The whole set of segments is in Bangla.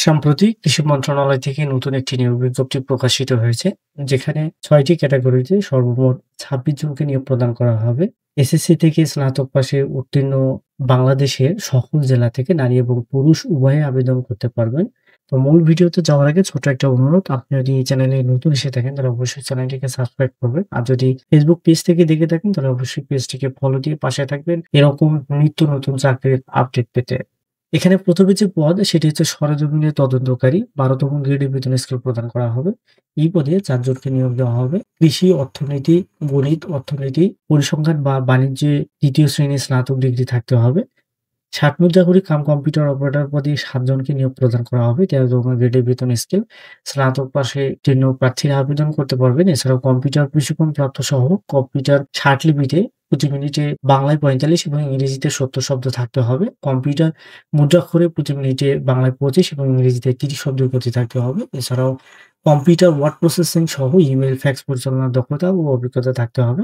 সম্প্রতি কৃষি মন্ত্রণালয় থেকে নতুন একটি নিয়োগ বিজ্ঞপ্তি প্রকাশিত হয়েছে, যেখানে ৬টি ক্যাটাগরিতে সর্বমোট ২৬ জনকে নিয়োগ প্রদান করা হবে। এসএসসি থেকে স্নাতক পাশে উত্তীর্ণ বাংলাদেশের সকল জেলা থেকে নারী এবং পুরুষ উভয়ে আবেদন করতে পারবেন। তো মূল ভিডিওতে যাওয়ার আগে ছোট্ট একটা অনুরোধ, আপনি যদি এই চ্যানেলে নতুন এসে থাকেন তাহলে অবশ্যই চ্যানেলটিকে সাবস্ক্রাইব করবেন। আর যদি ফেসবুক পেজ থেকে দেখে থাকেন তাহলে অবশ্যই পেজটিকে ফলো দিয়ে পাশে থাকবেন এরকম নিত্য নতুন চাকরির আপডেট পেতে। এখানে ১ম এ যে পদ সেটি হচ্ছে সরেজমিনে তদন্তকারী ১২তম গ্রেডের বেতন স্কেল প্রদান করা হবে। এই পদে ৪ জনকে নিয়োগ দেওয়া হবে। কৃষি, অর্থনীতি, গণিত, অর্থনীতি, পরিসংখ্যান বা বাণিজ্যে ৩য় শ্রেণীর স্নাতক ডিগ্রি থাকতে হবে। ষাটমুদ্রাকরী কাম কম্পিউটার অপারেটর পদে ৭ জনকে নিয়োগ প্রদান করা হবে। ১৩তম গ্রেডের বেতন স্কেল। স্নাতক পাশে উত্তীর্ণ প্রার্থীরা আবেদন করতে পারবেন। এছাড়াও কম্পিউটার প্রশিক্ষণ প্রাপ্ত সহ কম্পিউটার ৬০ লিপিতে প্রতি মিনিটে বাংলায় ৪৫ এবং ইংরেজিতে ৭০ শব্দ থাকতে হবে। কম্পিউটার মুদ্রাক্ষরে প্রতি মিনিটে বাংলায় ২৫ এবং ইংরেজিতে ৩০ শব্দের গতি থাকতে হবে। এছাড়াও কম্পিউটার ওয়ার্ড প্রসেসিং সহ ইমেইল, ফ্যাক্স পরিচালনার দক্ষতা ও অভিজ্ঞতা থাকতে হবে।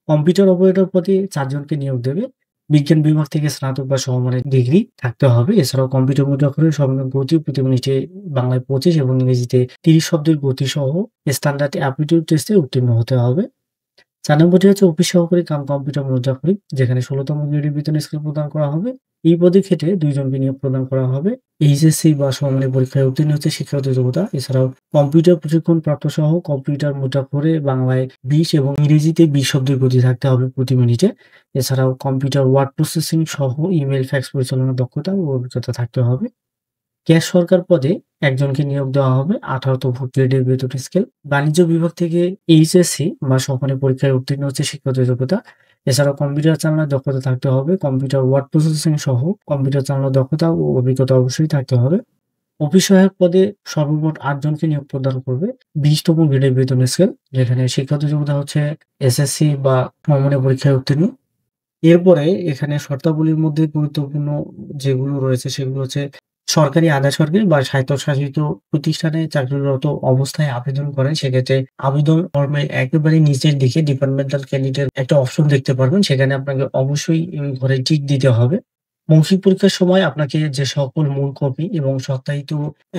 কম্পিউটার অপারেটর পদে ৪ জনকে নিয়োগ দেবে। বিজ্ঞান বিভাগ থেকে স্নাতক বা সমমানের ডিগ্রি থাকতে হবে। এছাড়াও কম্পিউটার মুদ্রাক্ষরের সর্বনিম্ন গতি প্রতি মিনিটে বাংলায় ২৫ এবং ইংরেজিতে ৩০ শব্দের গতি সহ স্ট্যান্ডার্ড অ্যাপটিটিউড টেস্টে উত্তীর্ণ হতে হবে। ৪ নম্বরটি হচ্ছে অফিস সহকারী কাম কম্পিউটার মুদ্রাক্ষরিক, যেখানে ১৬তম গ্রেডের বেতন স্কেল প্রদান করা হবে। এই পদে ক্ষেত্রে ২ জনকে নিয়োগ প্রদান করা হবে। এইচএসসি বা সমমানের পরীক্ষায় উত্তীর্ণ হচ্ছে শিক্ষাগত যোগ্যতা। এছাড়াও কম্পিউটার প্রশিক্ষণ প্রাপ্ত সহ কম্পিউটার মুদ্রাক্ষরে বাংলায় ২০ এবং ইংরেজিতে ২০ শব্দের গতি থাকতে হবে প্রতি মিনিটে। এছাড়াও কম্পিউটার ওয়ার্ড প্রসেসিং সহ ইমেইল, ফ্যাক্স পরিচালনার দক্ষতা ও অভিজ্ঞতা থাকতে হবে। ক্যাশ সরকার পদে ১ জনকে নিয়োগ দেওয়া হবে। ১৮তম গ্রেডের বেতন স্কেল। বাণিজ্য বিভাগ থেকে এইচএসসি বা সমমানের পরীক্ষায় উত্তীর্ণ হচ্ছে শিক্ষাগত যোগ্যতা। এছাড়াও কম্পিউটার চালানোর দক্ষতা থাকতে হবে। কম্পিউটার ওয়ার্ড প্রসেসিং সহ কম্পিউটার চালানোর দক্ষতা ও অভিজ্ঞতা অবশ্যই থাকতে হবে। অফিস সহায়ক পদে সর্বমোট ৮ জনকে নিয়োগ প্রদান করবে। ২০তম গ্রেডের বেতন স্কেল, যেখানে শিক্ষাগত যোগ্যতা হচ্ছে এসএসসি বা সমমানের পরীক্ষায় উত্তীর্ণ। এরপরে এখানে শর্তাবলীর মধ্যে গুরুত্বপূর্ণ যেগুলো রয়েছে সেগুলো হচ্ছে সরকারি, আধা সরকারি বা স্বায়ত্তশাসিত প্রতিষ্ঠানে চাকরিরত অবস্থায় আবেদন করেন, সেক্ষেত্রে আবেদন ফর্মের একেবারে নিচের দিকে ডিপার্টমেন্টাল ক্যান্ডিডেট একটা অপশন দেখতে পারবেন। সেখানে আপনাকে অবশ্যই ওই ঘরে টিক দিতে হবে। মৌখিক পরীক্ষার সময় আপনাকে যে সকল মূল কপি এবং সত্যায়িত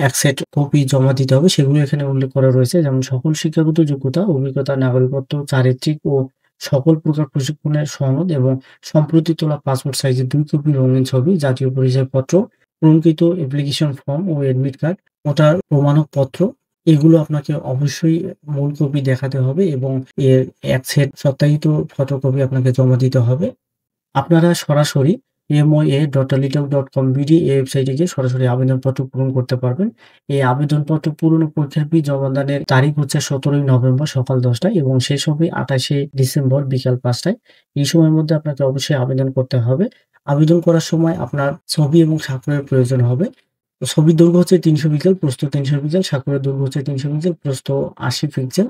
১ সেট কপি জমা দিতে হবে সেগুলো এখানে উল্লেখ করা রয়েছে। যেমন সকল শিক্ষাগত যোগ্যতা, অভিজ্ঞতা, নাগরিকত্ব, চারিত্রিক ও সকল প্রকার প্রশিক্ষণের সনদ এবং সম্প্রতি তোলা পাসপোর্ট সাইজের ২ কপি রঙিন ছবি, জাতীয় পরিচয়পত্র, পূরণকৃত অ্যাপ্লিকেশন ফর্ম ও অ্যাডমিট কার্ড, ওটার প্রমাণপত্র, এগুলো আপনাকে অবশ্যই মূল কপি দেখাতে হবে এবং এর ১ সেট সত্যায়িত ফটোকপি আপনাকে জমা দিতে হবে। আপনারা সরাসরি moa.talitop.com.bd এই ওয়েবসাইটে গিয়ে সরাসরি আবেদনপত্র পূরণ করতে পারবেন। এই আবেদনপত্র পূরণ ও পরীক্ষার ফি জমাদানের তারিখ হচ্ছে ১৭ই নভেম্বর সকাল ১০ টায় এবং শেষ হবে ২৮শে ডিসেম্বর বিকাল ৫ টায়। এই সময়ের মধ্যে আপনাকে অবশ্যই আবেদন করতে হবে। আবেদন করার সময় আপনার ছবি এবং স্বাক্ষরের প্রয়োজন হবে। তো ছবির দৈর্ঘ্য হচ্ছে ৩০০ পিক্সেল, প্রস্থ ৩০০ পিক্সেল, স্বাক্ষরের দৈর্ঘ্য হচ্ছে ৩০০ পিক্সেল, প্রস্থ ৮০ পিক্সেল।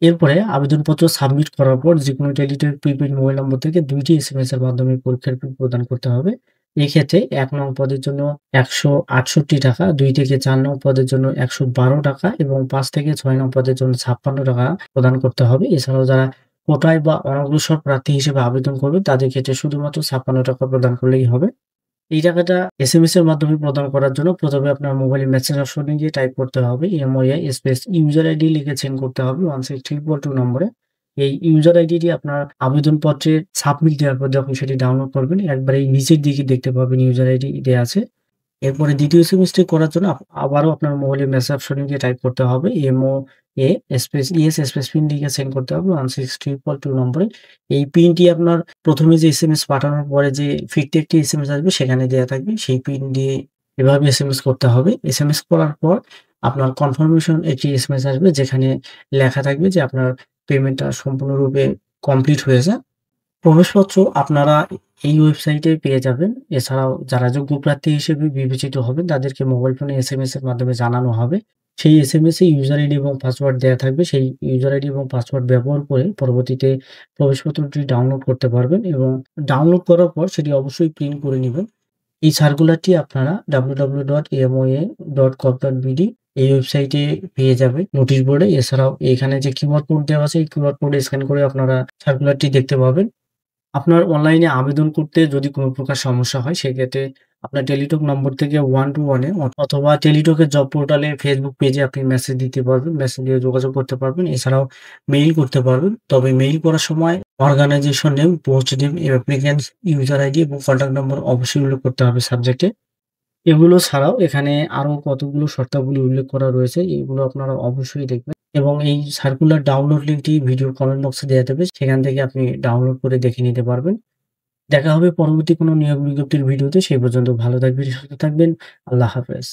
এরপরে আবেদনপত্র সাবমিট করার পর যেকোনো টেলিটক প্রিপেইড মোবাইল নম্বর থেকে ২ টি এসএমএস এর মাধ্যমে পরীক্ষার ফি প্রদান করতে হবে। এক্ষেত্রে ১ নং পদের জন্য ৳১৬৮ টাকা, ২ থেকে ৪ নং পদের জন্য ৳১১২ এবং ৫ থেকে ৬ নং পদের জন্য ৳৫৬ প্রদান করতে হবে। এছাড়াও যারা কোটায় বা অনগ্রসর প্রার্থী হিসেবে আবেদন করবে তাদের ক্ষেত্রে শুধুমাত্র ৳৫৬ প্রদান করলেই হবে। এই টাকাটা এসএমএস এর মাধ্যমে প্রদান করার জন্য ১ম এ আপনার মোবাইলে মেসেজ অপশনে গিয়ে টাইপ করতে হবে MOA স্পেস ইউজার আইডি লিখে সেন্ড করতে হবে 16342 নম্বরে। এই ইউজার আইডিটি আপনার আবেদনপত্রে সাবমিট দেওয়ার পর যখন সেটি ডাউনলোড করবেন একবারে নিচের দিকে দেখতে পাবেন ইউজার আইডি দেয়া আছে। এরপরে ২য় এসএমএসটি করার জন্য আবারও আপনার মোবাইলের মেসেজ অপশনে গিয়ে টাইপ করতে হবে MOA space yes space pin লিখে সেন্ড করতে হবে 16342 নম্বরে। এই পিনটি আপনার ১ম এ যে এসএমএস পাঠানোর পরে যে ফিরতি একটি এসএমএস আসবে সেখানে দেয়া থাকবে। সেই পিন দিয়ে এভাবে এসএমএস করতে হবে। এসএমএস করার পর আপনার কনফার্মেশন একটি এসএমএস আসবে যেখানে লেখা থাকবে যে আপনার পেমেন্টটা সম্পূর্ণরূপে কমপ্লিট হয়েছে। প্রবেশপত্র আপনারা এই ওয়েবসাইটে পেয়ে যাবেন। এছাড়াও যারা যোগ্য প্রার্থী হিসেবে বিবেচিত হবেন তাদেরকে মোবাইল ফোনে এসএমএস এর মাধ্যমে জানানো হবে। সেই এসএমএস এ ইউজার আইডি এবং পাসওয়ার্ড দেয়া থাকবে। সেই ইউজার আইডি এবং পাসওয়ার্ড ব্যবহার করে পরবর্তীতে প্রবেশপত্রটি ডাউনলোড করতে পারবেন এবং ডাউনলোড করার পর সেটি অবশ্যই প্রিন্ট করে নিবেন। এই সার্কুলারটি আপনারা www.moa.gov.bd এই ওয়েবসাইটে পেয়ে যাবেন নোটিশ বোর্ডে। এছাড়াও এখানে যে কিউআর কোড দেওয়া আছে এই কিউআর কোড স্ক্যান করে আপনারা সার্কুলারটি দেখতে পাবেন। আপনার অনলাইনে আবেদন করতে যদি কোনো প্রকার সমস্যা হয় সেক্ষেত্রে আপনার টেলিটক নম্বর থেকে 1 to 1 এ অথবা টেলিটকের জব পোর্টালে ফেসবুক পেজে আপনি মেসেজ দিতে পারবেন। মেসেজ দিয়ে যোগাযোগ করতে পারবেন। এছাড়াও মেইল করতে পারবেন। তবে মেইল করার সময় organization name, post name, applicants user ID এবং কন্টাক্ট নম্বর অবশ্যই উল্লেখ করতে হবে সাবজেক্টে। এগুলো ছাড়াও এখানে আরো কতগুলো শর্তাবলী উল্লেখ করা রয়েছে। এগুলো আপনারা অবশ্যই দেখবেন এবং এই সার্কুলার ডাউনলোড লিঙ্কটি ভিডিওর কমেন্ট বক্সে দেয়া থাকবে। সেখান থেকে আপনি ডাউনলোড করে দেখে নিতে পারবেন। দেখা হবে পরবর্তী কোনো নিয়োগ বিজ্ঞপ্তির ভিডিওতে। সেই পর্যন্ত ভালো থাকবেন, সুস্থ থাকবেন। আল্লাহ হাফেজ।